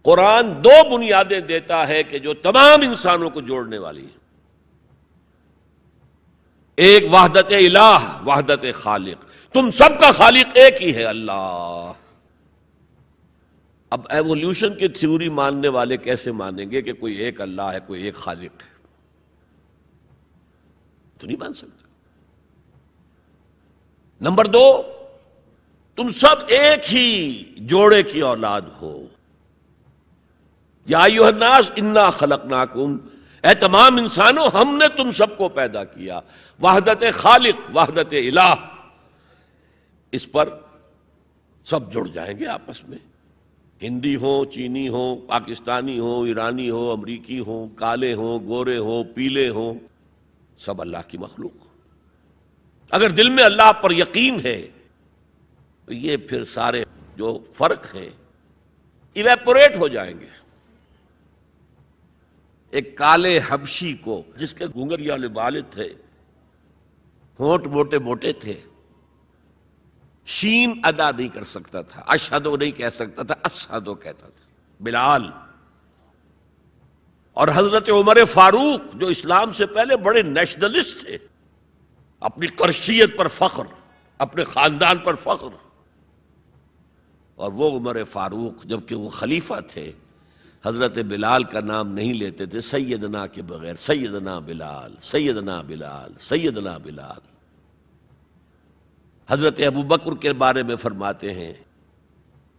قرآن دو بنیادیں دیتا ہے کہ جو تمام انسانوں کو جوڑنے والی ہیں. ایک وحدت الہ، وحدت خالق، تم سب کا خالق ایک ہی ہے اللہ. اب ایوولوشن کی تھیوری ماننے والے کیسے مانیں گے کہ کوئی ایک اللہ ہے، کوئی ایک خالق ہے؟ تو نہیں مان سکتے. نمبر دو، تم سب ایک ہی جوڑے کی اولاد ہو. یا ایھا الناس انا خلقناکم، اے تمام انسانوں ہم نے تم سب کو پیدا کیا. وحدت خالق، وحدت الہ، اس پر سب جڑ جائیں گے آپس میں. ہندی ہو، چینی ہو، پاکستانی ہو، ایرانی ہو، امریکی ہو، کالے ہو، گورے ہو، پیلے ہو، سب اللہ کی مخلوق. اگر دل میں اللہ پر یقین ہے تو یہ پھر سارے جو فرق ہیں ایویپوریٹ ہو جائیں گے. ایک کالے حبشی کو جس کے گھنگریالے بال تھے، ہونٹ موٹے موٹے تھے، شین ادا نہیں کر سکتا تھا، اشہدو نہیں کہہ سکتا تھا، اشہدو کہتا تھا، بلال. اور حضرت عمر فاروق جو اسلام سے پہلے بڑے نیشنلسٹ تھے، اپنی قرشیت پر فخر، اپنے خاندان پر فخر، اور وہ عمر فاروق جبکہ وہ خلیفہ تھے حضرت بلال کا نام نہیں لیتے تھے سیدنا کے بغیر. سیدنا بلال، سیدنا بلال، سیدنا بلال. حضرت ابو بکر کے بارے میں فرماتے ہیں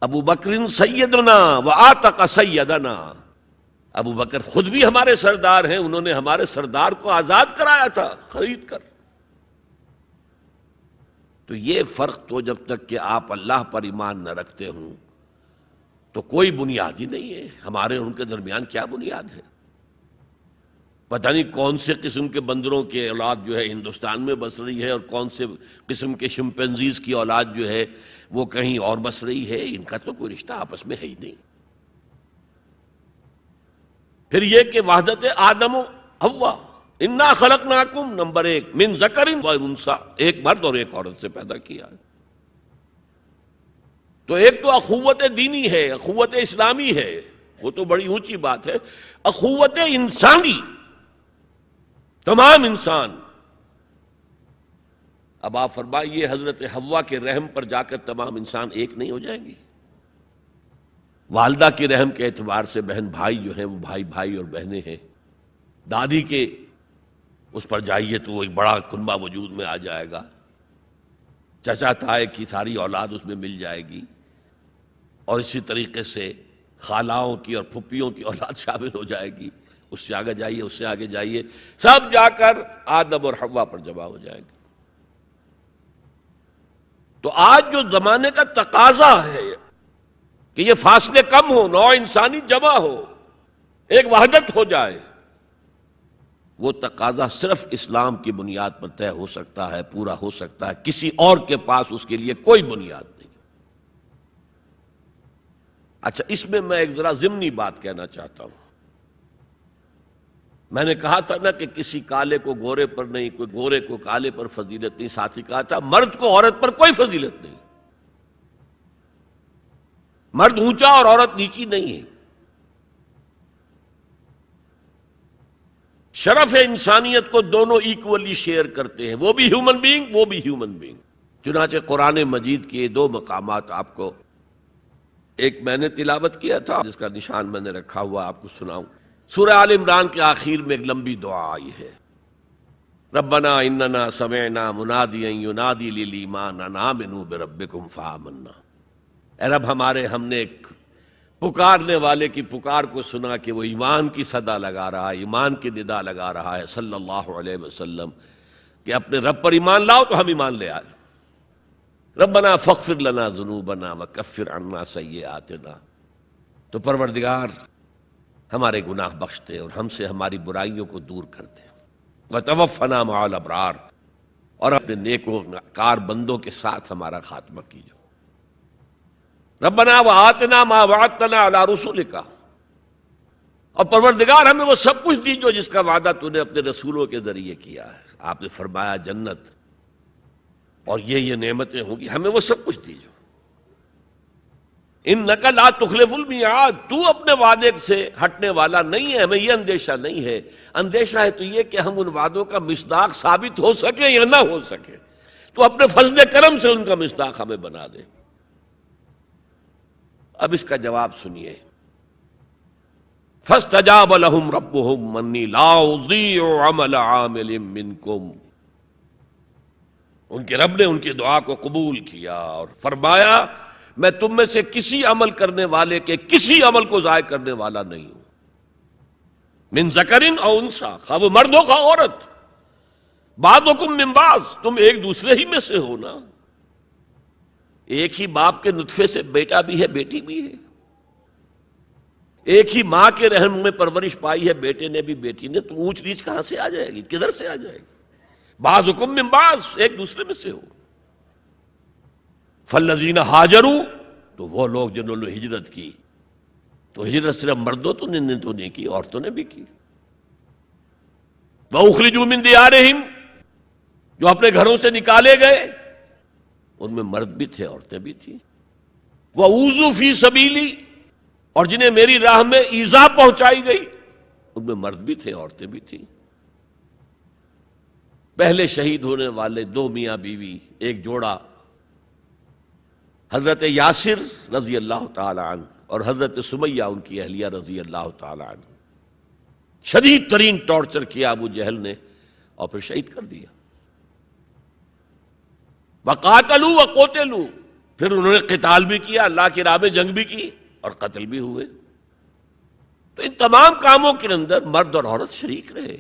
ابو بکر سیدنا وآتق سیدنا. ابو بکر خود بھی ہمارے سردار ہیں، انہوں نے ہمارے سردار کو آزاد کرایا تھا خرید کر. تو یہ فرق تو جب تک کہ آپ اللہ پر ایمان نہ رکھتے ہوں تو کوئی بنیاد ہی نہیں ہے. ہمارے ان کے درمیان کیا بنیاد ہے؟ پتہ نہیں کون سے قسم کے بندروں کی اولاد جو ہے ہندوستان میں بس رہی ہے، اور کون سے قسم کے شمپینزیز کی اولاد جو ہے وہ کہیں اور بس رہی ہے. ان کا تو کوئی رشتہ آپس میں ہے ہی نہیں. پھر یہ کہ وحدت آدم و حوا، انا خلقناکم، نمبر ایک، من ذکر و انثی، ایک مرد اور ایک عورت سے پیدا کیا. تو ایک تو اخوت دینی ہے، اخوت اسلامی ہے، وہ تو بڑی اونچی بات ہے. اخوت انسانی، تمام انسان. اب آپ فرمائیے حضرت حوا کے رحم پر جا کر تمام انسان ایک نہیں ہو جائیں گے؟ والدہ کے رحم کے اعتبار سے بہن بھائی جو ہیں وہ بھائی بھائی اور بہنیں ہیں. دادی کے اس پر جائیے تو وہ ایک بڑا کنبہ وجود میں آ جائے گا. چچا تائے کی ساری اولاد اس میں مل جائے گی، اور اسی طریقے سے خالاؤں کی اور پھپھیوں کی اولاد شامل ہو جائے گی. اس سے آگے جائیے، اس سے آگے جائیے، سب جا کر آدم اور حوا پر جمع ہو جائے گی. تو آج جو زمانے کا تقاضا ہے کہ یہ فاصلے کم ہو، نوع انسانی جمع ہو، ایک وحدت ہو جائے، وہ تقاضا صرف اسلام کی بنیاد پر طے ہو سکتا ہے، پورا ہو سکتا ہے. کسی اور کے پاس اس کے لیے کوئی بنیاد نہیں. اچھا، اس میں میں ایک ذرا ضمنی بات کہنا چاہتا ہوں. میں نے کہا تھا نا کہ کسی کالے کو گورے پر نہیں، کوئی گورے کو کالے پر فضیلت نہیں. ساتھ ہی کہا تھا مرد کو عورت پر کوئی فضیلت نہیں. مرد اونچا اور عورت نیچی نہیں ہے. شرف انسانیت کو دونوں ایکولی شیئر کرتے ہیں، وہ بھی ہیومن بینگ، وہ بھی ہیومن بینگ. چنانچہ قرآن مجید کے دو مقامات آپ کو، ایک میں نے تلاوت کیا تھا جس کا نشان میں نے رکھا ہوا آپ کو سناؤں. سورہ آل عمران کے آخر میں ایک لمبی دعا آئی ہے، ربنا اننا سمعنا منادیا ینادی للایمان ان آمنوا بربکم فآمنا. اے رب ہمارے، ہم نے ایک پکارنے والے کی پکار کو سنا کہ وہ ایمان کی صدا لگا رہا ہے، ایمان کی ندا لگا رہا ہے صلی اللہ علیہ وسلم، کہ اپنے رب پر ایمان لاؤ. تو ہم ایمان لے آئے. ربنا فاغفر لنا ذنوبنا وکفر عنا سیئاتنا. تو پروردگار ہمارے گناہ بخش دے اور ہم سے ہماری برائیوں کو دور کر دے. وتوفنا مع الابرار، اور اپنے نیکوکار بندوں کے ساتھ ہمارا خاتمہ کیجو. ربنا وآتنا ما وعدتنا علی رسولک، اور پروردگار ہمیں وہ سب کچھ دیجو جس کا وعدہ تو نے اپنے رسولوں کے ذریعے کیا ہے. آپ نے فرمایا جنت اور یہ نعمتیں ہوں گی، ہمیں وہ سب کچھ دیجو. انک لا تخلف المیعاد، تو اپنے وعدے سے ہٹنے والا نہیں ہے، ہمیں یہ اندیشہ نہیں ہے، اندیشہ ہے تو یہ کہ ہم ان وعدوں کا مصداق ثابت ہو سکے یا نہ ہو سکے، تو اپنے فضل کرم سے ان کا مصداق ہمیں بنا دے۔ اب اس کا جواب سنیے، فاستجاب لهم ربهم انی لا اضیع عمل عامل منکم، ان کے رب نے ان کی دعا کو قبول کیا اور فرمایا میں تم میں سے کسی عمل کرنے والے کے کسی عمل کو ضائع کرنے والا نہیں ہوں، من ذکر او انثی، خواہ وہ مرد ہو خواہ عورت، بعضکم من بعض، تم ایک دوسرے ہی میں سے ہو نا، ایک ہی باپ کے نطفے سے بیٹا بھی ہے بیٹی بھی ہے، ایک ہی ماں کے رحم میں پرورش پائی ہے بیٹے نے بھی بیٹی نے، تو اونچ نیچ کہاں سے آ جائے گی، کدھر سے آ جائے گی، بعضکم من بعض، ایک دوسرے میں سے ہو۔ فالذین ہاجروا، تو وہ لوگ جنہوں نے ہجرت کی، تو ہجرت صرف مردوں تو نہیں کی، عورتوں نے بھی کی۔ وَأُخْرِجُوا مِن دِيَارِهِمْ، جو اپنے گھروں سے نکالے گئے، ان میں مرد بھی تھے عورتیں بھی تھیں۔ وَأُوذُوا فِي سَبِيلِي، اور جنہیں میری راہ میں ایذا پہنچائی گئی، ان میں مرد بھی تھے عورتیں بھی تھیں۔ پہلے شہید ہونے والے دو میاں بیوی، ایک جوڑا، حضرت یاسر رضی اللہ تعالی عنہ اور حضرت سمیہ ان کی اہلیہ رضی اللہ تعالی عنہ، شدید ترین ٹارچر کیا ابو جہل نے اور پھر شہید کر دیا۔ وقاتلوا وقتلوا، پھر انہوں نے قتال بھی کیا، اللہ کی راہ میں جنگ بھی کی اور قتل بھی ہوئے۔ تو ان تمام کاموں کے اندر مرد اور عورت شریک رہے۔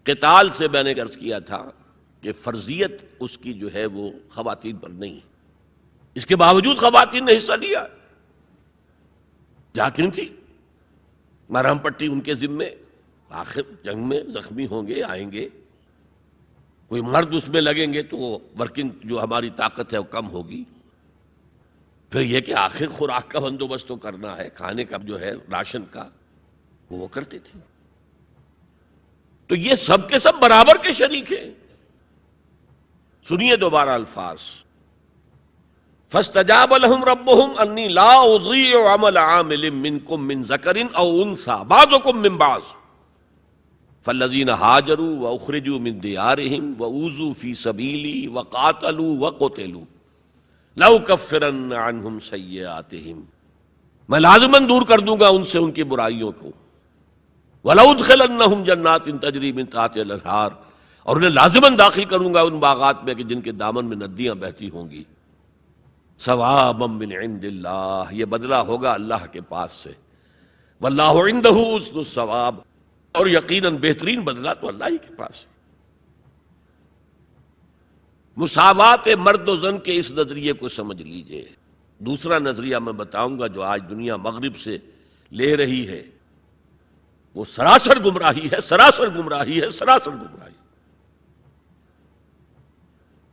قتال سے میں نے عرض کیا تھا کہ فرضیت اس کی جو ہے وہ خواتین پر نہیں ہے، اس کے باوجود خواتین نے حصہ لیا، جاتی تھی، مرہم پٹی ان کے ذمے، آخر جنگ میں زخمی ہوں گے آئیں گے، کوئی مرد اس میں لگیں گے تو ورکنگ جو ہماری طاقت ہے وہ کم ہوگی، پھر یہ کہ آخر خوراک کا بندوبست تو کرنا ہے، کھانے کا جو ہے راشن کا وہ کرتے تھے۔ تو یہ سب کے سب برابر کے شریک ہیں۔ سنیے دوبارہ الفاظ، فاستجاب لهم ربهم انی لا اضیع عمل عامل منکم من ذکر او انثی بعضکم من بعض فالذین ہاجروا واخرجوا من دیارهم واوذوا فی سبیلی وقاتلوا وقتلوا لأکفرن عنہم سیئاتہم، میں لازماً دور کر دوں گا ان سے ان کی برائیوں کو، وَلَأُدْخِلَنَّهُمْ جَنَّاتٍ تَجْرِي مِن تَحْتِهَا الْأَنْهَارُ، اور انہیں لازماً داخل کروں گا ان باغات میں کہ جن کے دامن میں ندیاں بہتی ہوں گی، ثوابا من عند اللہ، یہ بدلہ ہوگا اللہ کے پاس سے، واللہ عندہ حسن الثواب، اور یقیناً بہترین بدلہ تو اللہ ہی کے پاس ہے۔ مساوات مرد و زن کے اس نظریے کو سمجھ لیجئے۔ دوسرا نظریہ میں بتاؤں گا جو آج دنیا مغرب سے لے رہی ہے، وہ سراسر گمراہی ہے، سراسر گمراہی ہے، سراسر گمراہی۔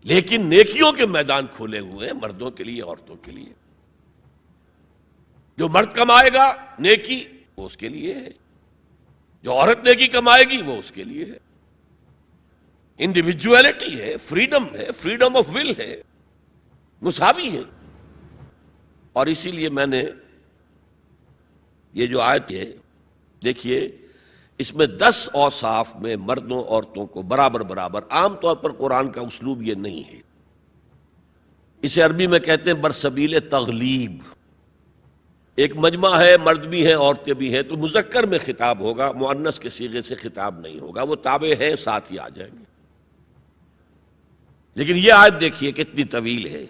لیکن نیکیوں کے میدان کھولے ہوئے ہیں مردوں کے لیے عورتوں کے لیے، جو مرد کمائے گا نیکی وہ اس کے لیے ہے، جو عورت نیکی کمائے گی وہ اس کے لیے ہے۔ انڈیویجویلٹی ہے، فریڈم آف ول ہے، مساوی ہے۔ اور اسی لیے میں نے یہ جو آیت ہے دیکھیے، اس میں 10 اوصاف میں مردوں عورتوں کو برابر برابر، عام طور پر قرآن کا اسلوب یہ نہیں ہے، اسے عربی میں کہتے ہیں برسبیل تغلیب، ایک مجمع ہے، مرد بھی ہیں عورتیں بھی ہیں، تو مذکر میں خطاب ہوگا، مؤنث کے صیغے سے خطاب نہیں ہوگا، وہ تابع ہیں ساتھ ہی آ جائیں گے۔ لیکن یہ آیت دیکھیے کتنی طویل ہے،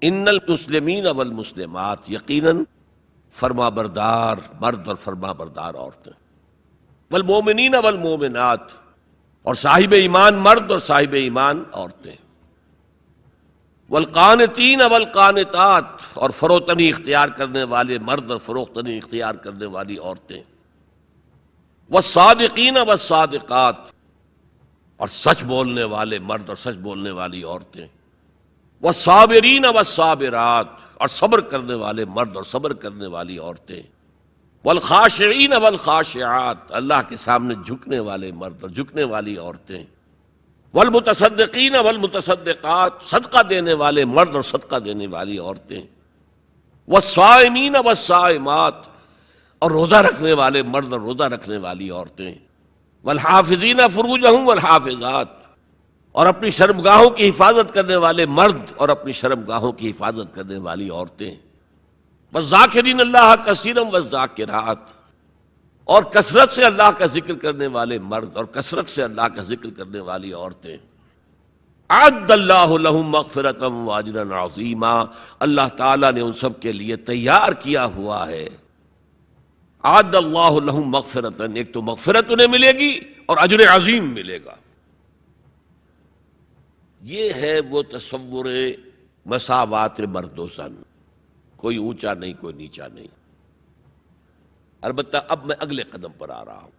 ان المسلمین والمسلمات، یقیناً فرما بردار مرد اور فرما بردار عورتیں، والمومنین والمومنات، اور صاحب ایمان مرد اور صاحب ایمان عورتیں، والقانتین والقانتات، اور فروتنی اختیار کرنے والے مرد اور فروختنی اختیار کرنے والی عورتیں، والصادقین والصادقات، اور سچ بولنے والے مرد اور سچ بولنے والی عورتیں، والصابرین والصابرات، اور صبر کرنے والے مرد اور صبر کرنے والی عورتیں، والخاشعین والخاشعات، اللہ کے سامنے جھکنے والے مرد اور جھکنے والی عورتیں، والمتصدقین والمتصدقات، صدقہ دینے والے مرد اور صدقہ دینے والی عورتیں، والصائمین والصائمات، اور روزہ رکھنے والے مرد اور روزہ رکھنے والی عورتیں، والحافظین فروجہم والحافظات، اور اپنی شرمگاہوں کی حفاظت کرنے والے مرد اور اپنی شرمگاہوں کی حفاظت کرنے والی عورتیں، والذاکرین اللہ کثیرا والذاکرات، اور کثرت سے اللہ کا ذکر کرنے والے مرد اور کثرت سے اللہ کا ذکر کرنے والی عورتیں۔ اعد اللہ لہم مغفرۃ واجرا عظیما، اللہ تعالیٰ نے ان سب کے لیے تیار کیا ہوا ہے۔ اعد اللہ لہم مغفرۃ، ایک تو مغفرت انہیں ملے گی اور اجر عظیم ملے گا۔ یہ ہے وہ تصور مساوات مرد و زن، کوئی اونچا نہیں کوئی نیچا نہیں۔ البتہ اب میں اگلے قدم پر آ رہا ہوں۔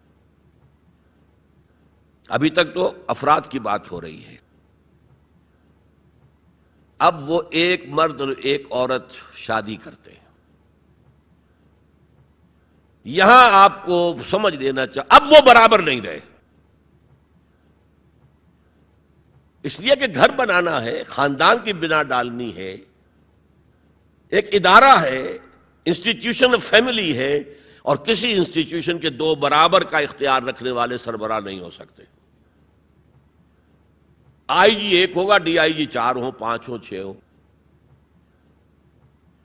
ابھی تک تو افراد کی بات ہو رہی ہے، اب وہ ایک مرد اور ایک عورت شادی کرتے ہیں۔ یہاں آپ کو سمجھ لینا چاہیے اب وہ برابر نہیں رہے، اس لیے کہ گھر بنانا ہے، خاندان کی بنا ڈالنی ہے، ایک ادارہ ہے، انسٹیٹیوشن آف فیملی ہے، اور کسی انسٹیٹیوشن کے دو برابر کا اختیار رکھنے والے سربراہ نہیں ہو سکتے۔ آئی جی ایک ہوگا، ڈی آئی جی 4 ہوں، 5 ہوں، 6 ہوں۔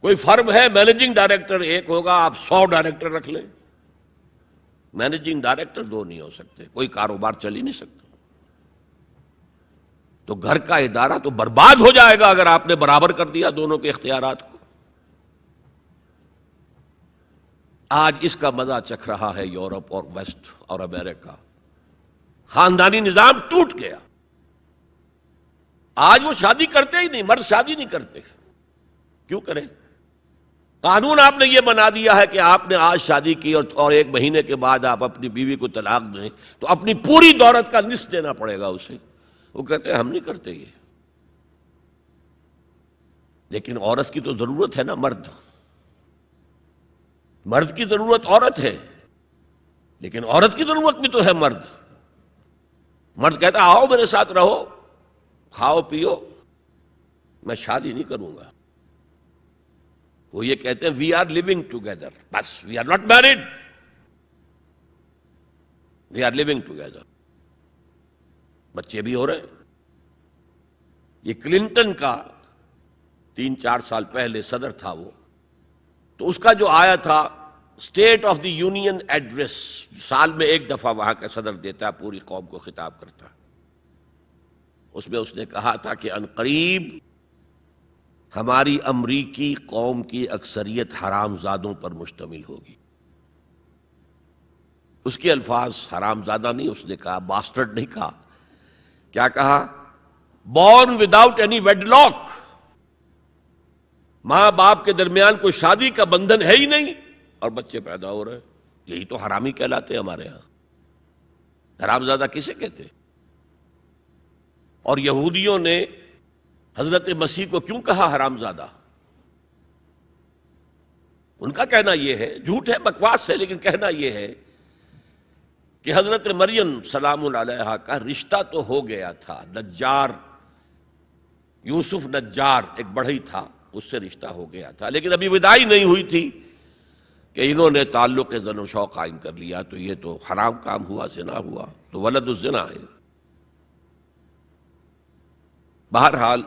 کوئی فرم ہے، مینیجنگ ڈائریکٹر ایک ہوگا، آپ 100 ڈائریکٹر رکھ لیں، مینیجنگ ڈائریکٹر 2 نہیں ہو سکتے، کوئی کاروبار چل ہی نہیں سکتا۔ تو گھر کا ادارہ تو برباد ہو جائے گا اگر آپ نے برابر کر دیا دونوں کے اختیارات کو۔ آج اس کا مزہ چکھ رہا ہے یورپ اور ویسٹ اور امریکہ۔ خاندانی نظام ٹوٹ گیا، آج وہ شادی کرتے ہی نہیں، مرد شادی نہیں کرتے۔ کیوں کریں؟ قانون آپ نے یہ بنا دیا ہے کہ آپ نے آج شادی کی اور 1 مہینے کے بعد آپ اپنی بیوی کو طلاق دیں تو اپنی پوری دولت کا نصف دینا پڑے گا اسے۔ وہ کہتے ہیں ہم نہیں کرتے یہ۔ لیکن عورت کی تو ضرورت ہے نا، مرد کی ضرورت عورت ہے، لیکن عورت کی ضرورت بھی تو ہے مرد۔ مرد کہتا آؤ میرے ساتھ رہو، کھاؤ پیو، میں شادی نہیں کروں گا۔ وہ یہ کہتے ہیں وی آر لیونگ ٹوگیدر، بس we are not married, we are living together. بچے بھی ہو رہے ہیں۔ یہ کلنٹن کا 3-4 سال پہلے صدر تھا وہ، تو اس کا جو آیا تھا state of the union address, سال میں 1 دفعہ وہاں کا صدر دیتا ہے، پوری قوم کو خطاب کرتا ہے۔ اس میں اس نے کہا تھا کہ عنقریب ہماری امریکی قوم کی اکثریت حرام زادوں پر مشتمل ہوگی۔ اس کے الفاظ حرام زادہ نہیں، اس نے کہا باسٹرڈ نہیں کہا، کیا کہا؟ Born without any wedlock, ماں باپ کے درمیان کوئی شادی کا بندھن ہے ہی نہیں اور بچے پیدا ہو رہے ہیں۔ یہی تو حرامی کہلاتے ہیں ہمارے ہاں۔ حرام زادہ کسے کہتے؟ اور یہودیوں نے حضرت مسیح کو کیوں کہا حرام زادہ؟ ان کا کہنا یہ ہے، جھوٹ ہے، بکواس ہے، لیکن کہنا یہ ہے کہ حضرت مریم سلام علیہا کا رشتہ تو ہو گیا تھا، نجار یوسف نجار ایک بڑھئی تھا، اس سے رشتہ ہو گیا تھا، لیکن ابھی وداعی نہیں ہوئی تھی کہ انہوں نے تعلق زن و شوق قائم کر لیا، تو یہ تو حرام کام ہوا، زنا ہوا، تو ولد الزنا ہے۔ بہرحال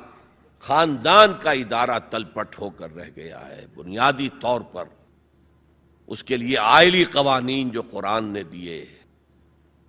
خاندان کا ادارہ تلپٹ ہو کر رہ گیا ہے، بنیادی طور پر اس کے لیے آئلی قوانین جو قرآن نے دیے